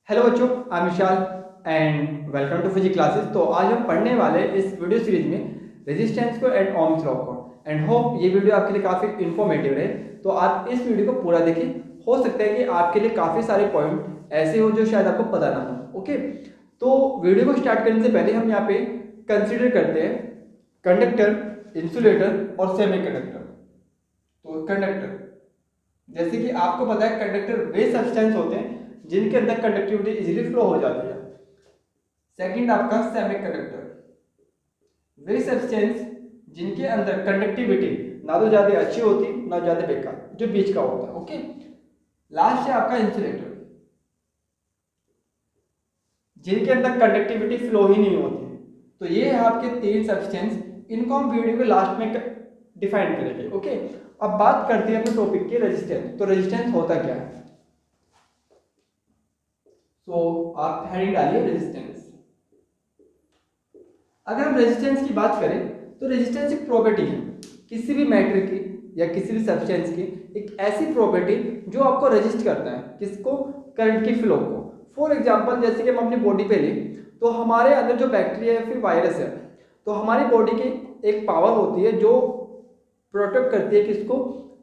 Hello बच्चों, I am Vishal and welcome to physics classes. तो आज हम पढ़ने वाले इस वीडियो सीरीज में रेजिस्टेंस को एंड ओम्स लॉ को। एंड होप ये वीडियो आपके लिए काफ़ी इन्फॉर्मेटिव रहे। तो आप इस वीडियो को पूरा देखिए। हो सकता है कि आपके लिए काफ़ी सारे पॉइंट ऐसे हो जो शायद आपको पता ना हो। ओके, तो वीडियो को स्टार्ट करने से पहले हम यहाँ पे कंसिडर करते हैं कंडक्टर, इंसुलेटर और सेमीकंडक्टर। तो कंडक्टर, जैसे कि आपको पता है कंडक्टर वे सब्सटेंस होते हैं जिनके अंदर कंडक्टिविटी इजीली फ्लो हो जाती है। सेकंड आपका सेमीकंडक्टर, वे सब्सटेंस जिनके अंदर कंडक्टिविटी ना तो ज्यादा अच्छी होती ना ज्यादा बेकार, जो बीच का होता है। ओके, लास्ट है आपका इंसुलेटर, जिनके अंदर कंडक्टिविटी फ्लो ही नहीं होती। तो ये है आपके तीन सब्सटेंस, इनको हम वीडियो के लास्ट में डिफाइन करेंगे। ओके, अब बात करते हैं अपने टॉपिक के रेजिस्टेंस। तो रेजिस्टेंस होता क्या है? तो आप हेडिंग डालिए रेजिस्टेंस। अगर हम रेजिस्टेंस की बात करें तो रेजिस्टेंस एक प्रॉपर्टी है किसी भी मैटर की या किसी भी सब्सटेंस की, एक ऐसी प्रॉपर्टी जो आपको रेजिस्ट करता है, किसको? करंट की फ्लो को। फॉर एग्जांपल, जैसे कि हम अपनी बॉडी पे लें तो हमारे अंदर जो बैक्टीरिया या फिर वायरस है, तो हमारी बॉडी की एक पावर होती है जो प्रोटेक्ट करती है किसको?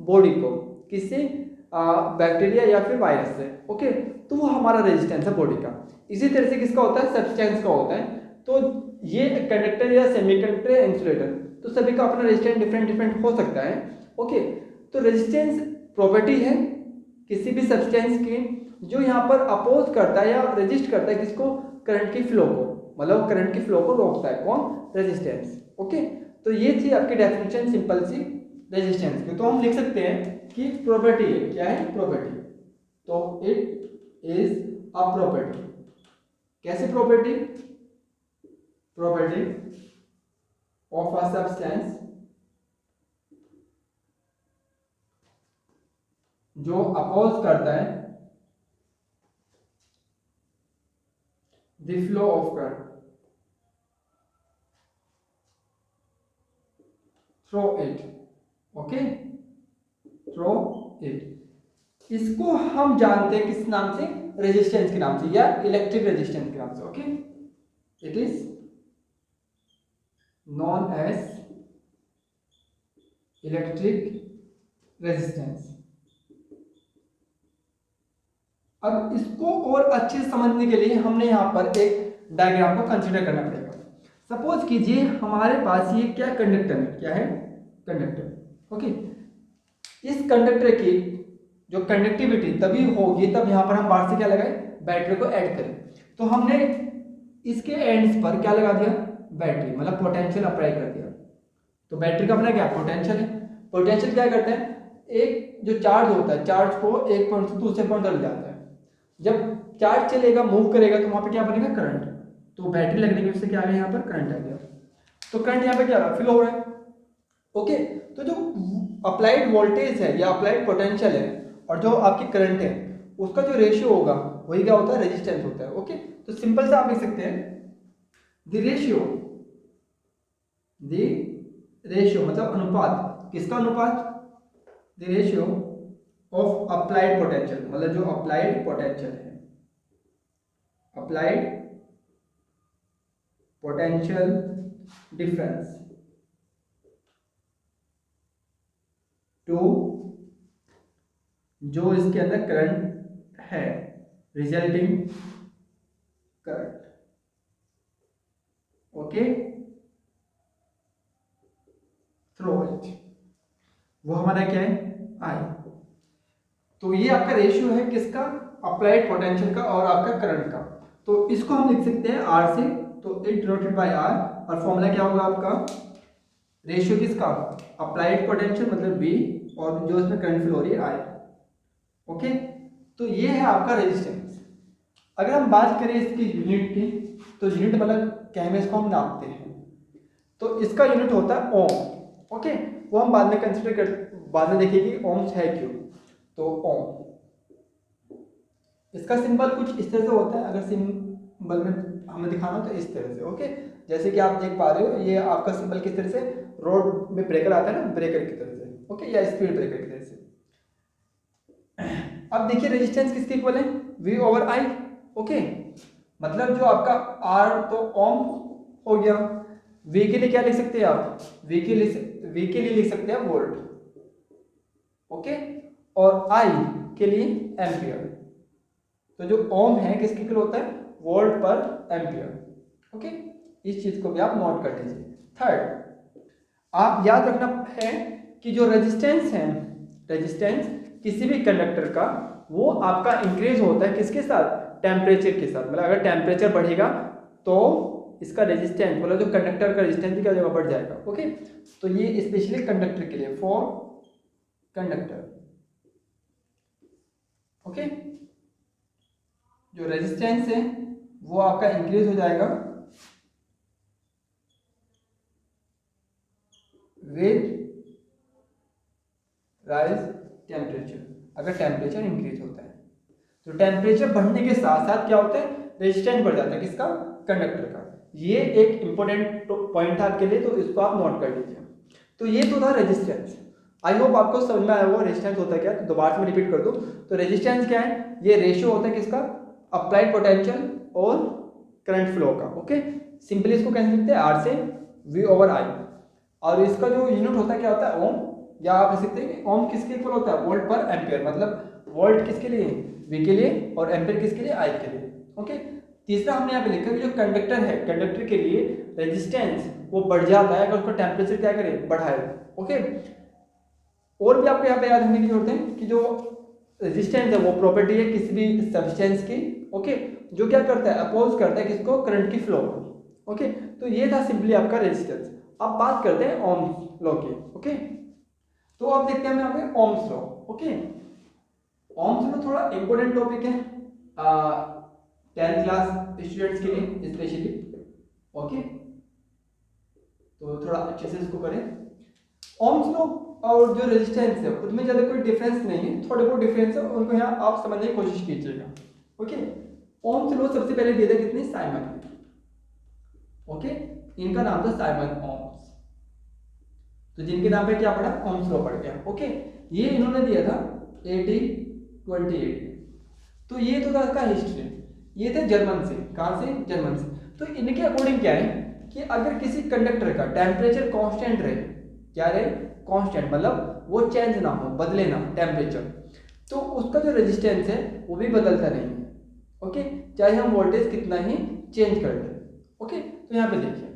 बॉडी को, किसी बैक्टीरिया या फिर वायरस से। ओके, तो वो हमारा रेजिस्टेंस है बॉडी का। इसी तरह से किसका होता है? सब्सटेंस का होता है। तो ये कंडक्टर या सेमीकंडक्टर या इंसुलेटर, तो सभी का अपना रेजिस्टेंस डिफरेंट डिफरेंट हो सकता है। ओके, तो रेजिस्टेंस प्रॉपर्टी है किसी भी सब्सटेंस की जो यहाँ पर अपोज करता है या रेजिस्ट करता है किसको? करंट की फ्लो को, मतलब करंट की फ्लो को रोकता है। कौन? रेजिस्टेंस। ओके, तो ये थी आपकी डेफिनेशन सिंपल सी रेजिस्टेंस की। तो हम लिख सकते हैं कि प्रॉपर्टी है, क्या है? प्रॉपर्टी। तो इट इज अ प्रॉपर्टी। कैसे property? property of a substance जो अपोज करता है the flow of current through it. Okay, through it, इसको हम जानते हैं किस नाम से? रेजिस्टेंस के नाम से या इलेक्ट्रिक रेजिस्टेंस के नाम से। Okay, it is known as electric resistance. अब इसको और अच्छे से समझने के लिए हमने यहाँ पर एक डायग्राम को कंसीडर करना पड़ेगा। सपोज कीजिए हमारे पास ये क्या कंडक्टर है? क्या है? कंडक्टर। ओके, इस कंडक्टर की जो कंडक्टिविटी तभी होगी तब यहाँ पर हम बाहर से क्या लगाए? बैटरी को ऐड करें। तो हमने इसके एंड्स पर क्या लगा दिया? बैटरी, मतलब पोटेंशियल अप्लाई कर दिया। तो बैटरी का अपना क्या? पोटेंशियल है। पोटेंशियल क्या करता है? एक जो चार्ज होता है, चार्ज को एक पॉइंट से दूसरे पॉइंट तक ले जाता है। जब चार्ज चलेगा, मूव करेगा, तो वहां पे क्या बनेगा? करंट। तो बैटरी लगने की वजह से क्या आ गया? यहाँ पर करंट आ गया। तो करंट यहाँ पे क्या रहा? फ्लो हो रहा है। ओके, तो जो अप्लाइड वोल्टेज है या अप्लाइड पोटेंशियल है और जो आपकी करंट है, उसका जो रेशियो होगा वही क्या होता है? रेजिस्टेंस होता है। ओके, तो सिंपल से आप लिख सकते हैं द रेशियो, द रेशियो मतलब अनुपात। किसका अनुपात? The ratio of applied potential, मतलब जो अप्लाइड पोटेंशियल है, अप्लाइड पोटेंशियल डिफरेंस टू जो इसके अंदर करंट है, resulting current. Okay, through it, वो हमारा क्या है? आई। तो ये आपका रेशियो है किसका? अप्लाइड पोटेंशियल का और आपका करंट का। तो इसको हम लिख सकते हैं आर से। तो इट डिनोटेड बाय आर, और फॉर्मूला क्या होगा आपका? रेशियो किसका? अप्लाइड पोटेंशियल मतलब V, और जो इसमें करंट फ्लो हो रही है I। ओके, तो ये है आपका रेजिस्टेंस। अगर हम बात करें इसकी यूनिट की, तो यूनिट मतलब क्या है? इसको हम नापते हैं, तो इसका यूनिट होता है ओम। ओके, वो हम बाद में कंसीडर कर, बाद में देखिए कि ओम्स है क्यों। तो ओम, इसका सिंबल कुछ इस तरह से होता है। अगर सिंबल में हमें दिखाना तो इस तरह से। ओके, जैसे कि आप देख पा रहे हो, ये आपका सिंबल किस तरह से? रोड में ब्रेकर आता है ना, ब्रेकर की तरह से। ओके, या स्पीड ब्रेकर की तरह से। अब देखिए रेजिस्टेंस किसके इक्वल है? V over I। ओके, मतलब जो आपका आर तो ओम हो गया, वी के लिए क्या लिख सकते हैं आप, वी के लिए लिख सकते हैं वोल्ट, ओके, और आई के लिए एम्पियर। तो जो ओम है किसके लिए होता है, वोल्ट पर एम्पियर, ओके, इस चीज को भी आप नोट कर लीजिए। थर्ड, आप याद रखना है कि जो रेजिस्टेंस है, रेजिस्टेंस किसी भी कंडक्टर का, वो आपका इंक्रीज होता है किसके साथ, टेम्परेचर के साथ। मतलब अगर टेम्परेचर बढ़ेगा तो इसका रेजिस्टेंस, मतलब जो कंडक्टर का रेजिस्टेंस क्या जगह बढ़ जाएगा, ओके। तो ये स्पेशली कंडक्टर के लिए, फॉर कंडक्टर, ओके, जो रेजिस्टेंस है वो आपका इंक्रीज हो जाएगा विद राइज टेम्परेचर, अगर टेम्परेचर इंक्रीज होता है। तो टेम्परेचर बढ़ने के साथ साथ क्या होता है, रेजिस्टेंस बढ़ जाता है किसका, कंडक्टर का। ये एक इंपॉर्टेंट पॉइंट था आपके लिए, तो इसको आप नोट कर लीजिए। तो ये तो था रेजिस्टेंस। आई होप आपको समझ में आया होगा रेजिस्टेंस होता है क्या। तो दोबारा से मैं रिपीट कर दूं, तो रेजिस्टेंस क्या है, ये रेशियो होता है किसका, अप्लाइड पोटेंशियल और करंट फ्लो का, ओके। सिंपली इसको कैसे लिखते हैं, आर से वी ओवर आई, और इसका जो यूनिट होता है क्या होता है, ओम, या आप लिख सकते हैं कि ओम किसके इक्वल होता है, वोल्ट पर एम्पियर। मतलब वोल्ट किसके लिए, वी के लिए, और एम्पियर किसके लिए, आई के लिए, ओके। तीसरा हमने यहाँ पे लिखा कि जो कंडक्टर है, कंडक्टर के लिए रेजिस्टेंस वो बढ़ जाता है अगर उसका टेम्परेचर क्या करे, बढ़ाए, ओके। और भी आपको यहाँ पे याद रखने की जरूरत है कि जो रेजिस्टेंस है वो प्रॉपर्टी है किसी भी सब्सटेंस की, ओके, जो क्या करता है, अपोज करता है किसको, करंट की फ्लो को, ओके। तो ये था सिंपली आपका रेजिस्टेंस। अब बात करते हैं ओम्स लॉ की, ओके। तो अब देखते हैं हम यहाँ पे Ohm's law, okay. Ohm's law थोड़ा इंपॉर्टेंट टॉपिक है 10th क्लास स्टूडेंट्स के लिए स्पेशली, ओके। तो थोड़ा अच्छे से इसको करें। ओम्स लॉ और जो रेजिस्टेंस है उसमें ज़्यादा कोई डिफरेंस नहीं है, थोड़े बहुत डिफरेंस है, उनको यहाँ आप समझने की कोशिश कीजिएगा, ओके। ओम्स लॉ सबसे पहले दिया था कितने, साइमन, ओके, इनका नाम था साइमन ओम्स। तो जिनके नाम पे क्या पढ़ा, ओम्स लॉ पढ़ गया, ओके। ये इन्होंने दिया था 1828। तो ये तो था इसका हिस्ट्री। ये थे जर्मन से, कहाँ से, जर्मन से। तो इनके अकॉर्डिंग क्या है कि अगर किसी कंडक्टर का टेम्परेचर कांस्टेंट रहे, क्या रहे, कांस्टेंट, मतलब वो चेंज ना हो, बदले ना टेम्परेचर, तो उसका जो रेजिस्टेंस है वो भी बदलता नहीं है, ओके, चाहे हम वोल्टेज कितना ही चेंज कर दें, ओके। तो यहाँ पे देखिए,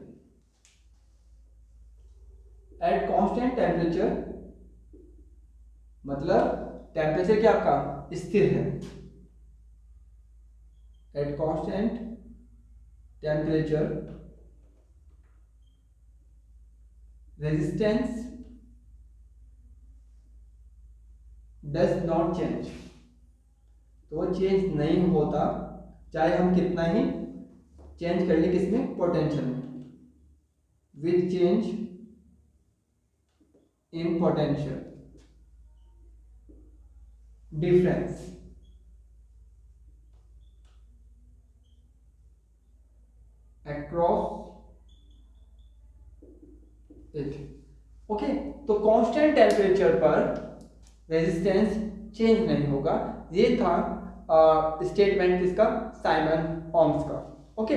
एट कांस्टेंट टेम्परेचर, मतलब टेम्परेचर क्या आपका स्थिर है, at constant temperature resistance does not change, तो वो चेंज नहीं होता चाहे हम कितना ही चेंज कर ले किसमें, पोटेंशियल में, with change in potential difference across it, okay. तो कांस्टेंट टेम्परेचर पर रेजिस्टेंस चेंज नहीं होगा, ये था स्टेटमेंट किसका, साइमन ओम्स का, ओके।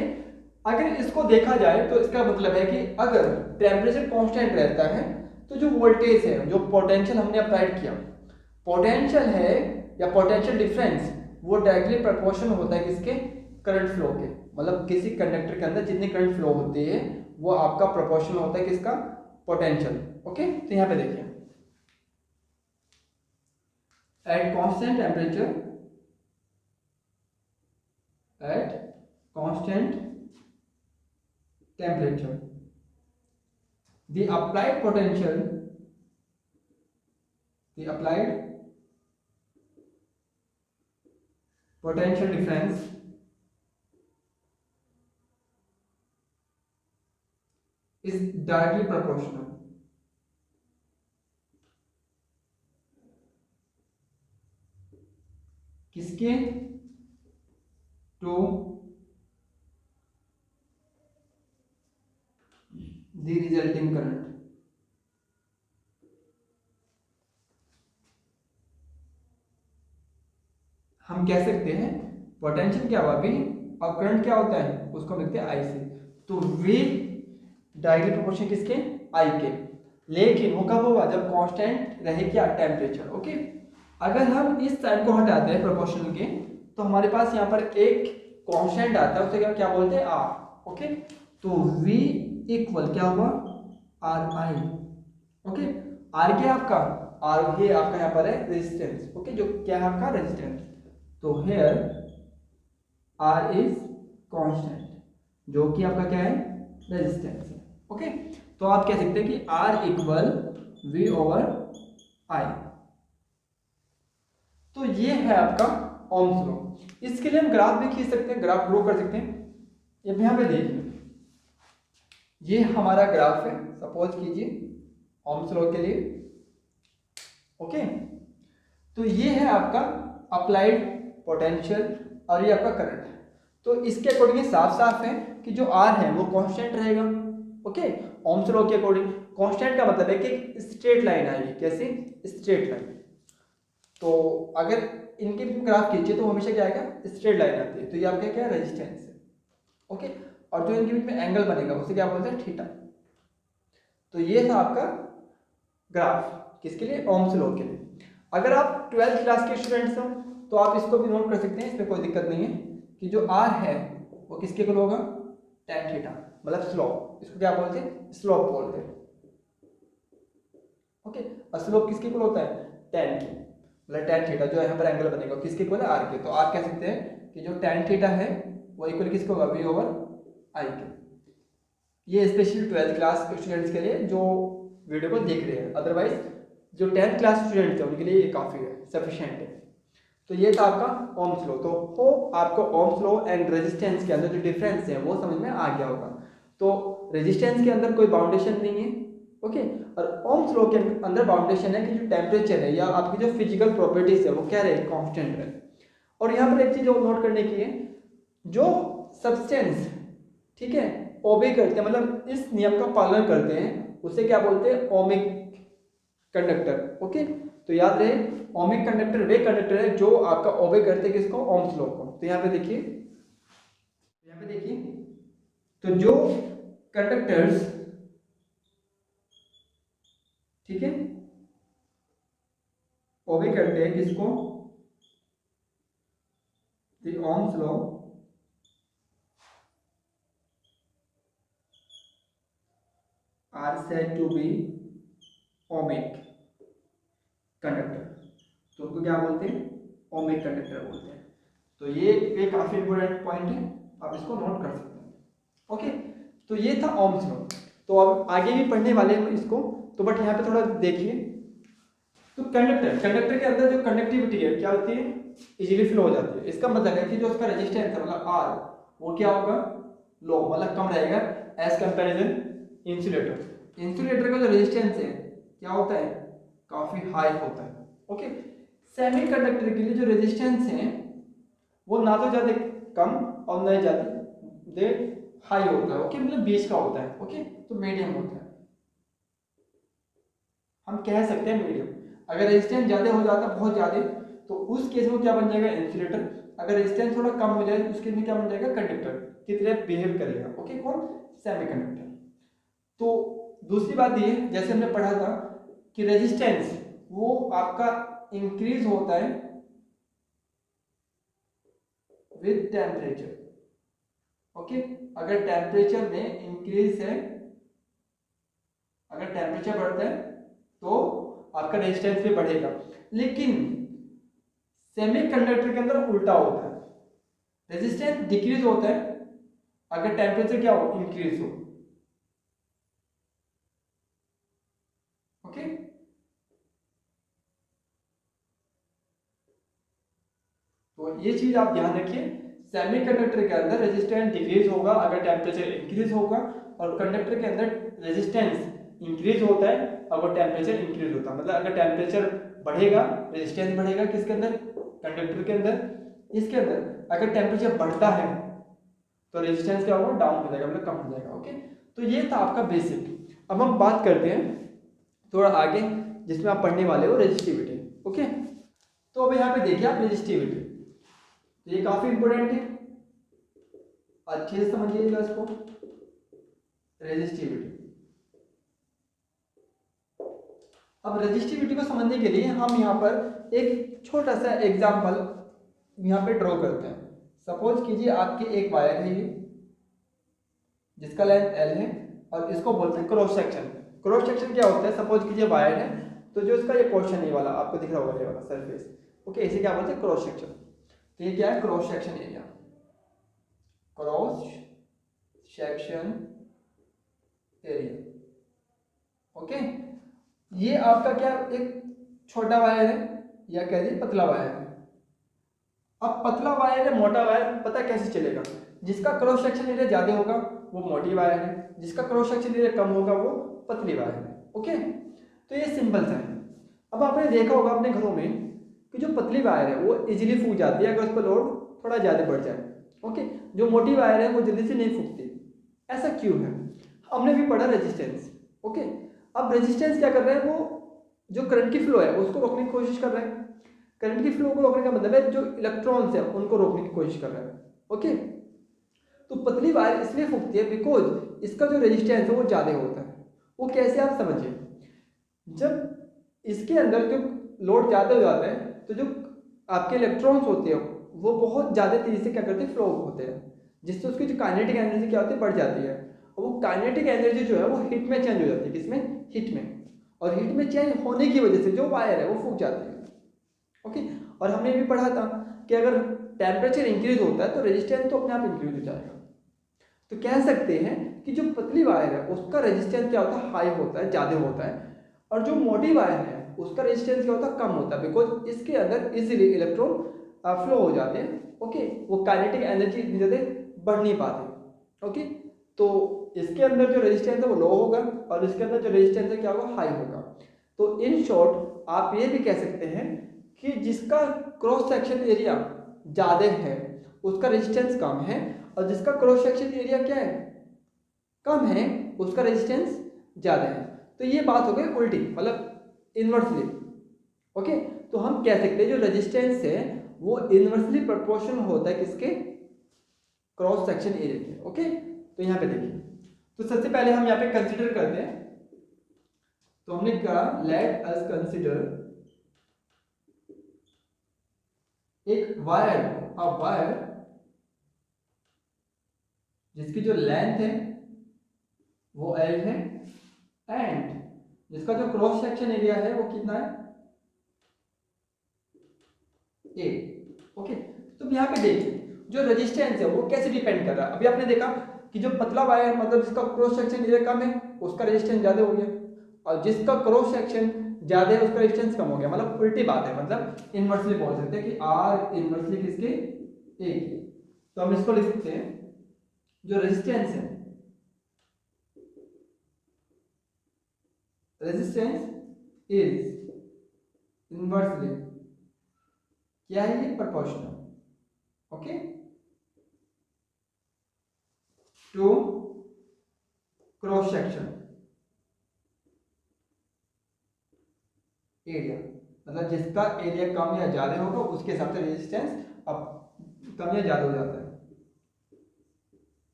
अगर इसको देखा जाए तो इसका मतलब है कि अगर टेम्परेचर कांस्टेंट रहता है तो जो वोल्टेज है, जो पोटेंशियल हमने अप्लाइड किया, पोटेंशियल है या पोटेंशियल डिफरेंस, वो डायरेक्टली प्रोपोर्शनल होता है किसके, करंट फ्लो के। मतलब किसी कंडक्टर के अंदर जितनी करंट फ्लो होती है वो आपका प्रोपोर्शनल होता है किसका, पोटेंशियल, ओके। तो यहाँ पे देखिए, at constant temperature, at constant temperature the applied potential, the applied potential difference is directly proportional किसके, टू the resulting current। हम कह सकते हैं पोटेंशियल क्या हुआ V और करंट क्या होता है उसको हम लिखते हैं I से। तो V डायरेक्टली प्रोपोर्शनल किसके I के, लेकिन वो कब होगा जब कांस्टेंट रहे क्या टेम्परेचर। ओके, अगर हम इस साइन को हटाते हैं प्रोपोर्शनल के तो हमारे पास यहाँ पर एक कांस्टेंट आता है, उसे क्या बोलते हैं R। ओके, तो V इक्वल क्या हुआ RI। ओके, R क्या है आपका, R ये आपका यहाँ पर है रेजिस्टेंस। ओके, जो क्या है आपका रेजिस्टेंस। तो हेयर R इज कांस्टेंट, जो कि आपका क्या है रेजिस्टेंस है। ओके, तो आप कह सकते हैं कि R equal V over I। तो ये है आपका ओम्स लॉ। इसके लिए हम ग्राफ भी खींच सकते हैं, ग्राफ ड्रॉ कर सकते हैं। अब यहाँ पे देखिए, ये हमारा ग्राफ है, सपोज कीजिए ओम्स लॉ के लिए। ओके, तो ये है आपका अप्लाइड पोटेंशियल और ये आपका करंट है। तो इसके अकॉर्डिंग साफ साफ है कि जो R है वो कांस्टेंट रहेगा। ओके, ओम्स लॉ के अकॉर्डिंग कांस्टेंट का मतलब है कि स्ट्रेट लाइन आएगी। कैसे, स्ट्रेट लाइन। तो अगर इनके ग्राफ खींचे तो हमेशा क्या आएगा स्ट्रेट लाइन आती है। तो ये आपका क्या है रेजिस्टेंस है। ओके, और जो इनके बीच में एंगल बनेगा उसे क्या बोलते हैं थीटा। तो ये था आपका ग्राफ किसके लिए, ओम्स लॉ के लिए। अगर आप 12th क्लास के स्टूडेंट्स हो तो आप इसको भी नोट कर सकते हैं, इसमें कोई दिक्कत नहीं है कि जो R है वो किसके इक्वल होगा tan थीटा, मतलब स्लोप। इसको क्या बोलते हैं स्लोप बोलते हैं। ओके, और स्लोप किसके इक्वल होता है tan की, मतलब tan थीटा जो यहाँ पर एंगल बनेगा किसके इक्वल है R के। तो आप कह सकते हैं कि जो tan थीटा है वो इक्वल किसको होगा V ओवर I के। ये स्पेशली 12th क्लास के स्टूडेंट्स के लिए जो वीडियो को देख रहे हैं, अदरवाइज जो 10th क्लास स्टूडेंट्स हैं उनके लिए ये काफ़ी है, सफिशिएंट है। तो ये था आपका ओम्स लॉ। तो होप आपको ओम्स लॉ एंड रेजिस्टेंस के अंदर जो डिफरेंस है वो समझ में आ गया होगा। तो रेजिस्टेंस के अंदर कोई बाउंडेशन नहीं है। ओके, और ओम्स लॉ के अंदर बाउंडेशन है कि जो टेम्परेचर है या आपकी जो फिजिकल प्रॉपर्टीज है वो क्या रहे कांस्टेंट रहे। और यहाँ पर एक चीज़ और नोट करने की है, जो सब्सटेंस ठीक है ओबे करते हैं, मतलब इस नियम का पालन करते हैं, उसे क्या बोलते हैं ओमिक कंडक्टर। ओके, तो याद रहे ओमिक कंडक्टर वे कंडक्टर है जो आपका ओबे करते हैं किसको ओम्स लॉ को। तो यहाँ पे देखिए, तो जो कंडक्टर्स ठीक है ओबे करते हैं किसको the Ohm's law are said to be ohmic conductor. तो उनको क्या बोलते हैं ओमिक कंडक्टर बोलते हैं। तो ये काफी इंपॉर्टेंट पॉइंट है, आप इसको नोट कर सकते हैं। ओके, तो ये था ओम्स लॉ। तो अब आगे भी पढ़ने वाले हैं इसको, तो बट यहाँ पे थोड़ा देखिए। तो कंडक्टर के अंदर जो कंडक्टिविटी है क्या होती है इजीली फ्लो हो जाती है। इसका मतलब है कि जो उसका रेजिस्टेंस है मतलब R वो क्या होगा लो, मतलब कम रहेगा एज कंपेरिजन इंसुलेटर का जो रेजिस्टेंस है क्या होता है काफी हाई होता है। ओके, सेमीकंडक्टर के लिए जो रेजिस्टेंस है वो ना तो ज्यादा कम और ना ज्यादा हाई होता है। ओके, मतलब बीच का होता है। ओके, तो मीडियम होता है, हम कह सकते हैं मीडियम। अगर रेजिस्टेंस ज्यादा हो जाता है बहुत ज्यादा तो उस केस में क्या बन जाएगा इंसुलेटर। अगर रेजिस्टेंस थोड़ा कम हो जाए उस केस में क्या बन जाएगा कंडक्टर की तरह बिहेव करेगा। ओके, कौन सेमीकंडक्टर। तो दूसरी बात ये जैसे हमने पढ़ा था कि रेजिस्टेंस वो आपका इंक्रीज होता है विद टेम्परेचर। ओके, अगर टेम्परेचर में इंक्रीज है, अगर टेम्परेचर बढ़ता है तो आपका रेजिस्टेंस भी बढ़ेगा। लेकिन सेमीकंडक्टर के अंदर उल्टा होता है, रेजिस्टेंस डिक्रीज होता है अगर टेम्परेचर क्या हो इंक्रीज हो। ओके, तो ये चीज आप ध्यान रखिए, सेमीकंडक्टर के अंदर रेजिस्टेंस डिक्रीज होगा अगर टेम्परेचर इंक्रीज होगा, और कंडक्टर के अंदर रेजिस्टेंस इंक्रीज होता है अगर टेम्परेचर इंक्रीज होता है। मतलब अगर टेम्परेचर बढ़ेगा रेजिस्टेंस बढ़ेगा किसके अंदर कंडक्टर के अंदर। इसके अंदर अगर टेम्परेचर बढ़ता है तो रेजिस्टेंस क्या होगा डाउन हो जाएगा, मतलब कम हो जाएगा। ओके, तो ये था आपका बेसिक। अब हम बात करते हैं थोड़ा आगे जिसमें आप पढ़ने वाले हो रेजिस्टिविटी। ओके, तो अब यहाँ पे देखिए आप रेजिस्टिविटी। तो ये काफी इंपॉर्टेंट है, अच्छे से समझिएगा इसको। रेजिस्टिविटी, अब रेजिस्टिविटी को समझने के लिए हम यहाँ पर एक छोटा सा एग्जांपल यहाँ पे ड्रॉ करते हैं। सपोज कीजिए आपकी एक वायर है ये, जिसका लेंथ L है, और इसको बोलते हैं क्रॉस सेक्शन। क्रॉस सेक्शन क्या होता है, सपोज कीजिए वायर है, तो जो इसका ये पोर्शन है वाला आपको दिख रहा होगा, ये वाला सरफेस, ओके, इसे क्या बोलते हैं, क्रॉस सेक्शन। तो ये क्या है, cross section area, cross section area, okay. ये आपका क्या एक छोटा वायर है या कह दीजिए पतला वायर है। अब पतला वायर है, मोटा वायर पता कैसे चलेगा, जिसका क्रॉस सेक्शन एरिया ज्यादा होगा वो मोटी वायर है, जिसका क्रॉस सेक्शन एरिया कम होगा वो पतली वायर है, ओके। तो ये सिंपल सा है। अब आपने देखा होगा अपने घरों में कि जो पतली वायर है वो इजीली फूक जाती है अगर उस पर लोड थोड़ा ज़्यादा बढ़ जाए, ओके। जो मोटी वायर है वो जल्दी से नहीं फूकती, ऐसा क्यों है। हमने भी पढ़ा रेजिस्टेंस, ओके। अब रेजिस्टेंस क्या कर रहा है, वो जो करंट की फ्लो है उसको रोकने की कोशिश कर रहा है। करंट की फ्लो को रोकने का मतलब है जो इलेक्ट्रॉन्स है उनको रोकने की कोशिश कर रहा है, ओके। तो पतली वायर इसलिए फूकती है बिकॉज इसका जो रेजिस्टेंस है वो ज़्यादा होता है। वो कैसे, आप समझिए, जब इसके अंदर जो लोड ज़्यादा हो जाता है तो जो आपके इलेक्ट्रॉन्स होते हैं वो बहुत ज़्यादा तेज़ी से क्या करते हैं, फ्लो होते हैं, जिससे उसकी जो काइनेटिक एनर्जी क्या होती है, बढ़ जाती है। और वो काइनेटिक एनर्जी जो है वो हीट में चेंज हो जाती है, किसमें, हीट में। और हीट में चेंज होने की वजह से जो वायर है वो फूक जाती है, ओके। और हमने भी पढ़ा था कि अगर टेम्परेचर इंक्रीज होता है तो रेजिस्टेंस तो अपने आप इंक्रीज हो जाएगा। तो कह सकते हैं कि जो पतली वायर है उसका रेजिस्टेंस क्या होता है, हाई होता है, ज़्यादा होता है। और जो मोटी वायर है उसका रेजिस्टेंस क्या होता है, कम होता है, बिकॉज इसके अंदर इजीली इलेक्ट्रॉन फ्लो हो जाते हैं, ओके। वो काइनेटिक एनर्जी इतनी ज़्यादा बढ़ नहीं पाती, ओके। तो इसके अंदर जो रेजिस्टेंस है वो लो होगा और इसके अंदर जो रेजिस्टेंस है क्या होगा, हाई होगा। तो इन शॉर्ट आप ये भी कह सकते हैं कि जिसका क्रॉस सेक्शन एरिया ज़्यादा है उसका रेजिस्टेंस कम है, और जिसका क्रॉस सेक्शन एरिया क्या है, कम है, उसका रेजिस्टेंस ज़्यादा है। तो ये बात हो गई उल्टी, मतलब इन्वर्सली, ओके। तो हम कह सकते हैं जो रेजिस्टेंस है वो इन्वर्सली प्रोपोर्शनल होता है किसके, क्रॉस सेक्शन एरिया के, ओके। तो यहाँ पे देखिए, तो सबसे पहले हम यहाँ पे कंसिडर करते हैं। तो हमने कहा लेट अस कंसिडर एक वायर, अ वायर जिसकी जो लेंथ है वो L है एंड जिसका जो क्रॉस सेक्शन एरिया है वो कितना है, A, ओके। तो यहाँ पे देखिए जो रेजिस्टेंस है वो कैसे डिपेंड कर रहा है। अभी आपने देखा कि जो पतला वायर मतलब जिसका क्रॉस सेक्शन एरिया कम है उसका रेजिस्टेंस ज्यादा हो गया, और जिसका क्रॉस सेक्शन ज्यादा है उसका रेजिस्टेंस कम हो गया। मतलब उल्टी बात है, मतलब इनवर्सली बोल सकते हैं कि R इनवर्सली किसके, A की। तो हम इसको लिख सकते हैं जो रेजिस्टेंस है, रेजिस्टेंस इज इनवर्सली क्या है, ये proportional, okay, to cross section area. मतलब जिसका एरिया कम या ज्यादा होगा उसके हिसाब से रेजिस्टेंस अब कम या ज्यादा हो जाता है।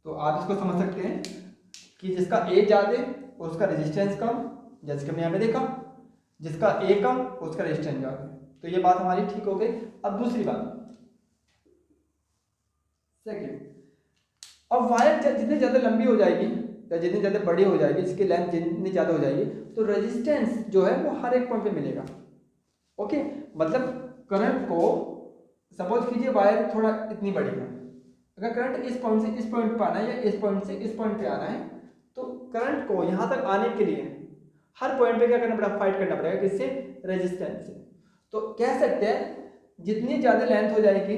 तो आप इसको समझ सकते हैं कि जिसका ए ज्यादा उसका रेजिस्टेंस कम, जैसे कि हमने यहाँ पे देखा जिसका ए कम उसका रेजिस्टेंस ज्यादा। तो ये बात हमारी ठीक हो गई। अब दूसरी बात, सेकंड, अब वायर जितनी ज़्यादा लंबी हो जाएगी या जितनी ज़्यादा बड़ी हो जाएगी, इसकी लेंथ जितनी ज़्यादा हो जाएगी तो रेजिस्टेंस जो है वो हर एक पॉइंट पे मिलेगा, ओके। मतलब करंट को सपोज कीजिए वायर थोड़ा इतनी बड़ी है, अगर करंट इस पॉइंट से इस पॉइंट पे आना है या इस पॉइंट से इस पॉइंट पे आना है तो करंट को यहाँ तक आने के लिए हर पॉइंट पे क्या करना पड़ेगा, फाइट करना पड़ेगा, किससे, रेजिस्टेंस से। तो कह सकते हैं जितनी ज़्यादा लेंथ हो जाएगी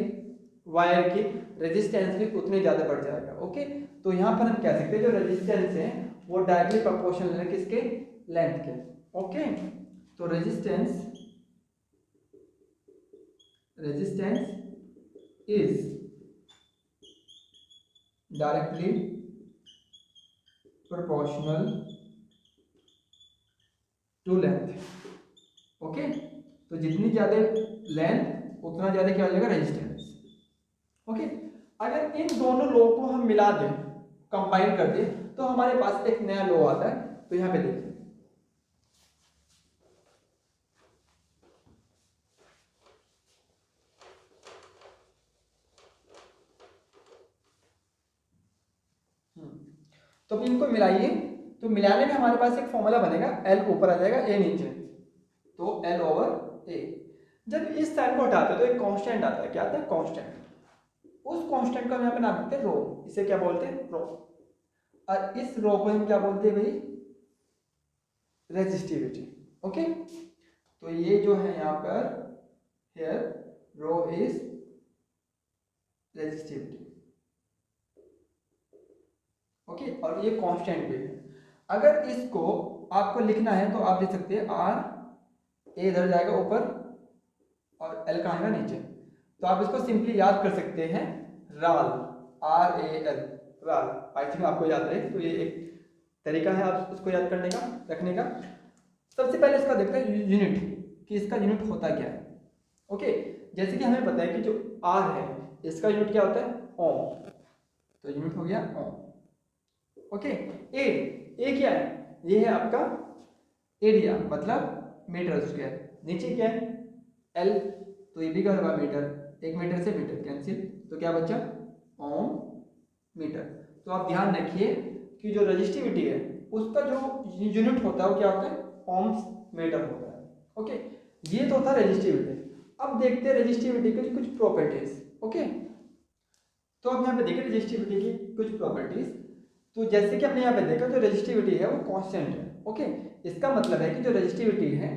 वायर की रेजिस्टेंस भी उतनी ज़्यादा बढ़ जाएगा, ओके। तो यहाँ पर हम कह सकते हैं जो रेजिस्टेंस है वो डायरेक्टली प्रोपोर्शनल है किसके, लेंथ के, ओके। तो resistance is directly proportional to length, okay. तो जितनी ज्यादा लेंथ उतना ज्यादा क्या हो जाएगा, रेजिस्टेंस, ओके, अगर इन दोनों लॉ को हम मिला दें, कंबाइन कर दें, तो हमारे पास एक नया लॉ आता है। तो यहाँ पे देखिए, तो अब इनको मिलाइए, तो मिलाने में हमारे पास एक फॉर्मूला बनेगा, एल ऊपर आ जाएगा ए नीचे, तो एल ओवर ए। जब इस साइन को हटाते हैं तो एक कांस्टेंट आता है, क्या आता है, कांस्टेंट। उस कांस्टेंट का हम यहाँ पे नाम देते हैं रो, इसे क्या बोलते हैं, रो। और इस रो को हम क्या बोलते हैं भाई, रेजिस्टिविटी। ओके, तो ये जो है यहाँ पर, here rho is resistivity. Okay, और ये कांस्टेंट भी है। अगर इसको आपको लिखना है तो आप लिख सकते हैं आर, ए इधर जाएगा ऊपर और एल कहाँ आएगा नीचे, तो आप इसको सिंपली याद कर सकते हैं राल, आर ए एल, राल। आई थिंक आपको याद रहे, तो ये एक तरीका है आप इसको याद करने का, रखने का। सबसे पहले इसका देखते हैं यूनिट, कि इसका यूनिट होता क्या है। ओके, जैसे कि हमें पता है कि जो आर है इसका यूनिट क्या होता है, ओम, तो यूनिट हो गया ओम। ओके, ए क्या है, ये है आपका एरिया, मतलब मीटर स्क्वायर। नीचे क्या है, एल, तो ये भी क्या होगा, मीटर, एक मीटर से मीटर कैंसिल, तो क्या बचा, ओम मीटर। तो आप ध्यान रखिए कि जो रजिस्टिविटी है उसका जो यूनिट होता है वो क्या होता है, ओम्स मीटर होता है। ओके, ये तो था रजिस्टिविटी। अब देखते हैं रजिस्टिविटी की कुछ प्रॉपर्टीज। ओके, तो अब यहाँ पे देखें रजिस्टिविटी की कुछ प्रॉपर्टीज। तो जैसे कि हमने यहाँ पे देखा, जो रजिस्टिविटी है वो कांस्टेंट है। ओके, इसका मतलब है कि जो रजिस्टिविटी है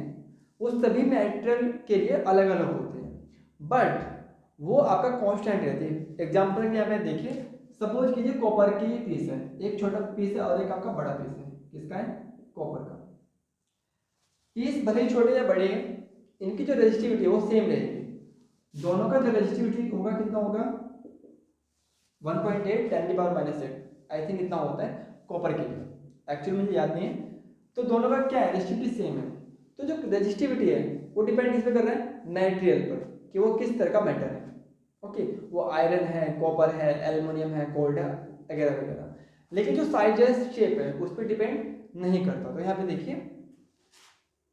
वो सभी मेटेरियल के लिए अलग अलग होते हैं, बट वो आपका कांस्टेंट रहती है। एग्जाम्पल के यहाँ पे देखिए, सपोज कीजिए कॉपर की ये पीस है, एक छोटा पीस है और एक आपका बड़ा पीस है। किसका है, कॉपर का। पीस भले ही छोटे या बड़े हैं, इनकी जो रजिस्टिविटी है वो सेम रहेगी। दोनों का जो रजिस्टिविटी होगा कितना होगा, 1.8 10⁻⁸ आई थिंक इतना होता है कॉपर के लिए, एक्चुअली मुझे याद नहीं है। तो दोनों का क्या है, रजिस्टिविटी सेम है। तो जो रजिस्टिविटी है वो डिपेंड किस पे कर रहा है, मटेरियल पर, कि वो किस तरह का मेटल है। ओके, वो आयरन है, कॉपर है, एल्युमिनियम है, गोल्ड है, वगैरह वगैरह। लेकिन जो साइज शेप है उस पर डिपेंड नहीं करता। तो यहाँ पे देखिए,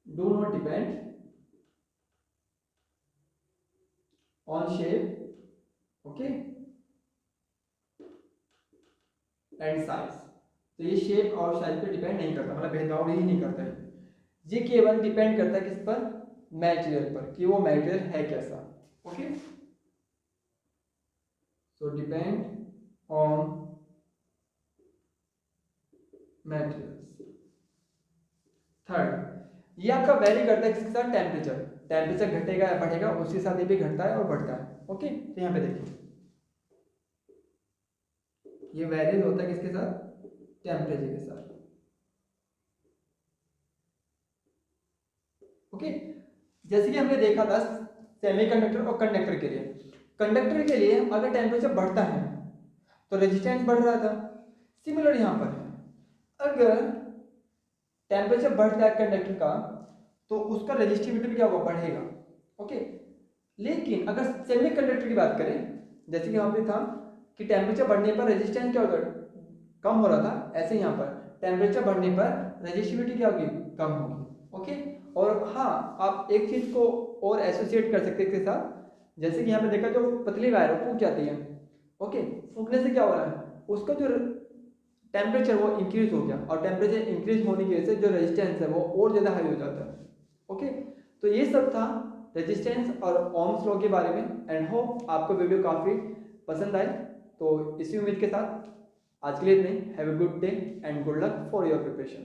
do not depend on shape, okay, and size. तो ये शेप और साइज पे डिपेंड नहीं करता, मतलब भेदभाव ही नहीं करता है। ये केवल डिपेंड करता है किस पर, मटेरियल पर, कि वो मटेरियल है कैसा। Okay, so depend on materials. Third, ये आपका वेरी करता है किसके साथ, टेम्परेचर। टेम्परेचर घटेगा या बढ़ेगा, उसी साथ ये भी घटता है और बढ़ता है। ओके, तो यहाँ पे देखिए, ये वेरी होता है किसके साथ, टेम्परेचर के साथ। ओके, जैसे कि हमने देखा था सेमीकंडक्टर और कंडक्टर के लिए। कंडक्टर के लिए अगर टेम्परेचर बढ़ता है तो रेजिस्टेंस बढ़ रहा था। सिमिलर यहाँ पर है, अगर टेम्परेचर बढ़ जाए कंडक्टर का तो उसका रेजिस्टिविटी भी क्या होगा, बढ़ेगा। ओके, लेकिन अगर सेमीकंडक्टर की बात करें, जैसे कि यहाँ पे था कि टेम्परेचर बढ़ने पर रेजिस्टेंस क्या होगा, कम हो रहा था, ऐसे यहाँ पर टेम्परेचर बढ़ने पर रेजिस्टिविटी क्या होगी, कम होगी। ओके, और हाँ, आप एक चीज को और एसोसिएट कर सकते हैं इसके साथ, जैसे कि यहाँ पे देखा, जो पतली वायर फूक जाती है। ओके, फूकने से क्या हो रहा है, उसका जो टेम्परेचर वो इंक्रीज हो गया, और टेम्परेचर इंक्रीज होने की वजह से जो रेजिस्टेंस है वो और ज़्यादा हाई हो जाता है। ओके, तो ये सब था रेजिस्टेंस और ओम्स लॉ के बारे में। एंड होप आपको वीडियो काफ़ी पसंद आए। तो इसी उम्मीद के साथ आज के लिए इतने। Have a good day and good luck for your preparation.